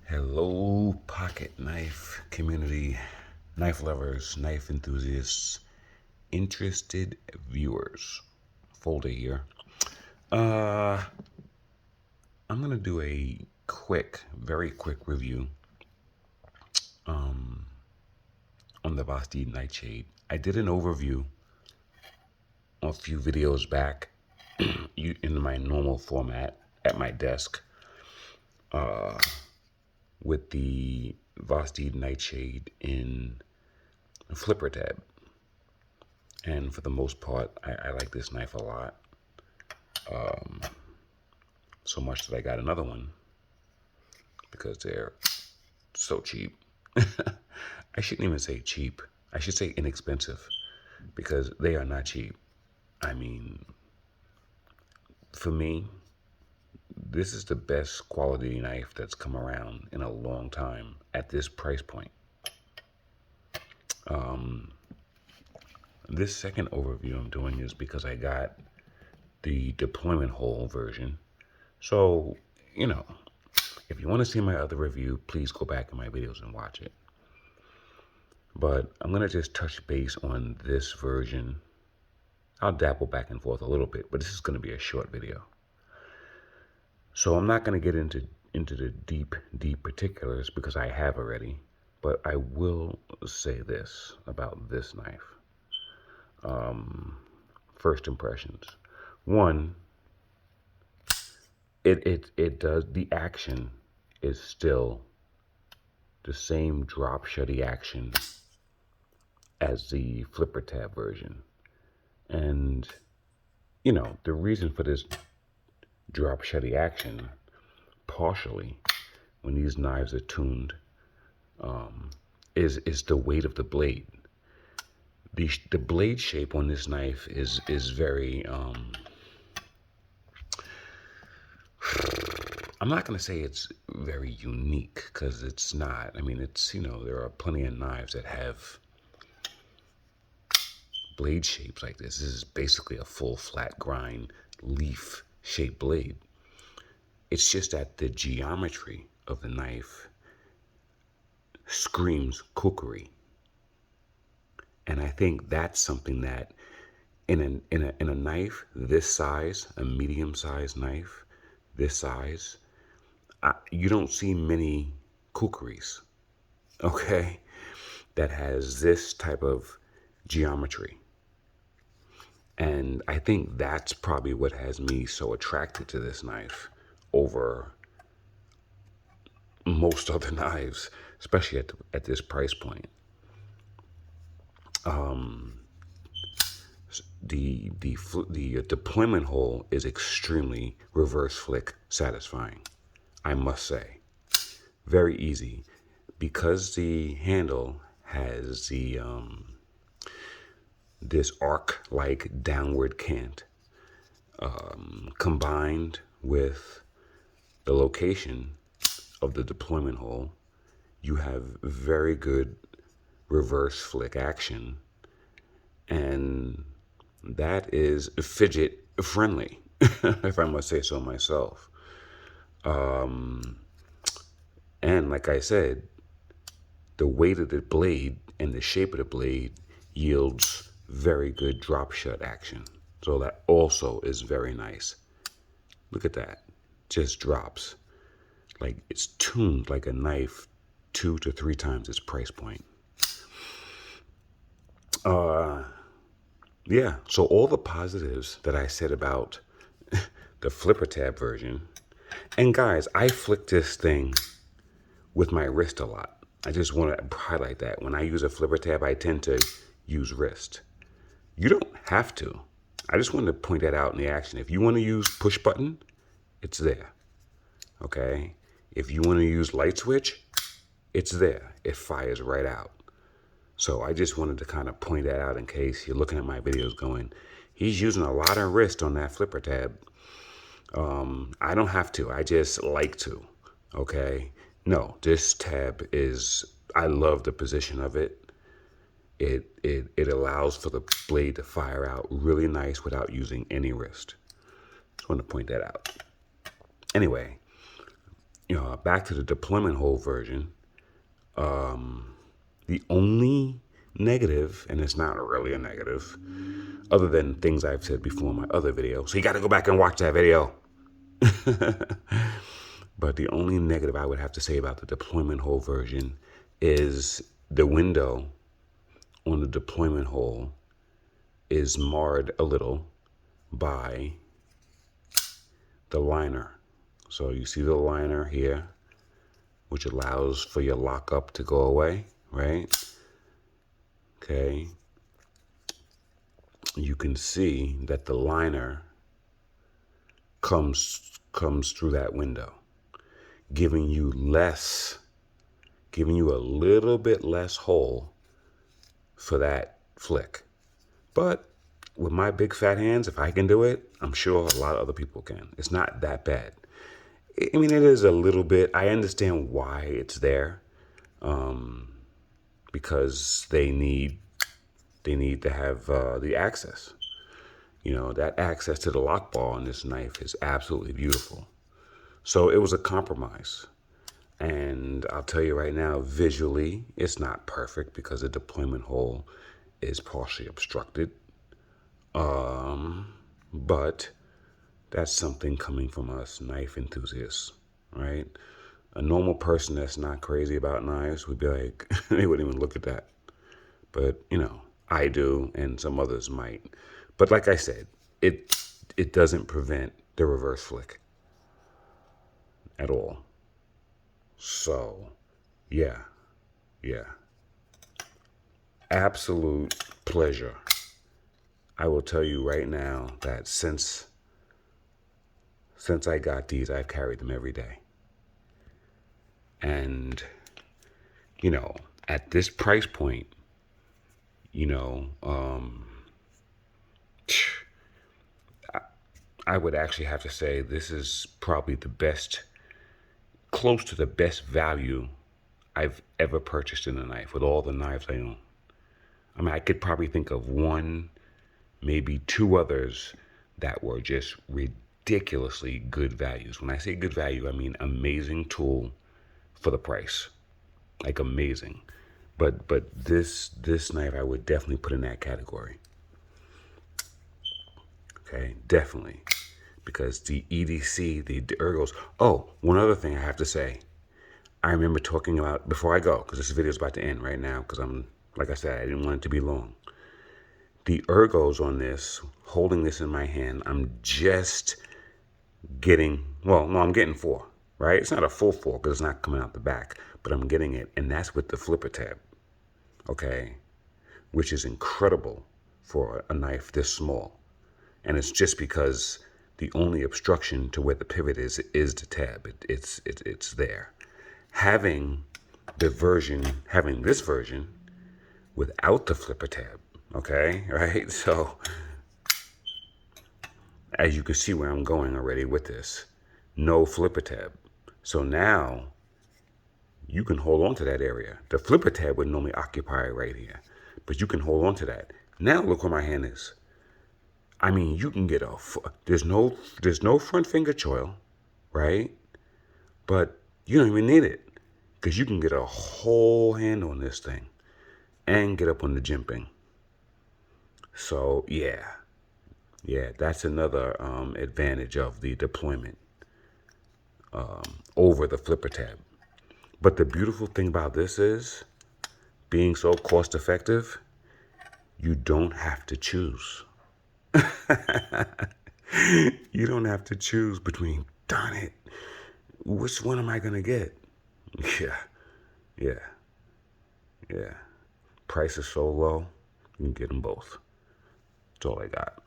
Hello, pocket knife community, knife lovers, knife enthusiasts, interested viewers. Folder here. Uh, I'm gonna do a very quick review on the Vosteed Nightshade. I did an overview a few videos back in my normal format at my desk with the Vosteed Nightshade in flipper tab. And for the most part, I like this knife a lot. So much that I got another one because they're so cheap. I shouldn't even say cheap. I should say inexpensive because they are not cheap. I mean, for me, this is the best quality knife that's come around in a long time at this price point. This second overview I'm doing is because I got the deployment hole version. So, you know, if you want to see my other review, please go back in my videos and watch it. But I'm going to just touch base on this version. I'll dabble back and forth a little bit, but this is going to be a short video. So I'm not going to get into the deep particulars because I have already. But I will say this about this knife. First impressions. One, it does, the action is still the same drop shutty action as the flipper tab version. And, you know, the reason for this drop shutty action, partially, when these knives are tuned, is the weight of the blade. The blade shape on this knife is very, I'm not going to say it's very unique because it's not. I mean, it's, you know, there are plenty of knives that have blade shapes like this. This is basically a full flat grind leaf shaped blade. It's just that the geometry of the knife screams cookery. And I think that's something that in a knife this size, a medium sized knife this size, you don't see many kookeries, okay, that has this type of geometry. And I think that's probably what has me so attracted to this knife over most other knives, especially at this price point. The deployment hole is extremely reverse flick satisfying, I must say. Very easy because the handle has the this arc-like downward cant, combined with the location of the deployment hole. You have very good reverse flick action, and that is fidget friendly, if I must say so myself. And like I said, the weight of the blade and the shape of the blade yields very good drop shut action. So that also is very nice. Look at that. Just drops. Like it's tuned like a knife 2 to 3 times its price point. Yeah, so all the positives that I said about the flipper tab version. And guys, I flick this thing with my wrist a lot. I just want to highlight that. When I use a flipper tab, I tend to use wrist. You don't have to. I just wanted to point that out in the action. If you want to use push button, it's there. Okay? If you want to use light switch, it's there. It fires right out. So I just wanted to kind of point that out in case you're looking at my videos going, he's using a lot of wrist on that flipper tab. I don't have to. I just like to. Okay? No, this tab is, I love the position of it. It allows for the blade to fire out really nice without using any wrist. Just want to point that out. Anyway, back to the deployment hole version. The only negative, and it's not really a negative, other than things I've said before in my other video. So you got to go back and watch that video. But the only negative I would have to say about the deployment hole version is the window on the deployment hole is marred a little by the liner. So you see the liner here, which allows for your lockup to go away, right? Okay. You can see that the liner comes through that window, giving you a little bit less hole for that flick. But with my big fat hands, if I can do it, I'm sure a lot of other people can. It's not that bad. I mean, it is a little bit. I understand why it's there, because they need to have the access. That access to the lock ball on this knife is absolutely beautiful. So it was a compromise. And I'll tell you right now, visually, it's not perfect because the deployment hole is partially obstructed. But that's something coming from us knife enthusiasts, right? A normal person that's not crazy about knives would be like, they wouldn't even look at that. But, I do, and some others might. But like I said, it doesn't prevent the reverse flick at all. So, yeah. Absolute pleasure. I will tell you right now that since I got these, I've carried them every day. And, at this price point, I would actually have to say this is probably the best, close to the best value I've ever purchased in a knife with all the knives I own. I mean, I could probably think of one, maybe two others that were just ridiculously good values. When I say good value, I mean amazing tool for the price, like amazing. But this knife I would definitely put in that category. Okay, definitely, because the EDC, the ergos. Oh, one other thing I have to say. I remember talking about, before I go, because this video is about to end right now, because like I said, I didn't want it to be long. The ergos on this, holding this in my hand, I'm just getting, I'm getting 4, right? It's not a full 4 because it's not coming out the back, but I'm getting it, and that's with the flipper tab, okay? Which is incredible for a knife this small. And it's just because the only obstruction to where the pivot is the tab. It's there. Having this version without the flipper tab, okay, right? So as you can see where I'm going already with this, no flipper tab. So now you can hold on to that area. The flipper tab would normally occupy right here, but you can hold on to that. Now look where my hand is. I mean, you can get there's no front finger choil, right? But you don't even need it because you can get a whole hand on this thing and get up on the jimping. So yeah, that's another advantage of the deployment over the flipper tab. But the beautiful thing about this is, being so cost effective, you don't have to choose. You don't have to choose between, darn it, which one am I going to get? Yeah. Price is so low, you can get them both. That's all I got.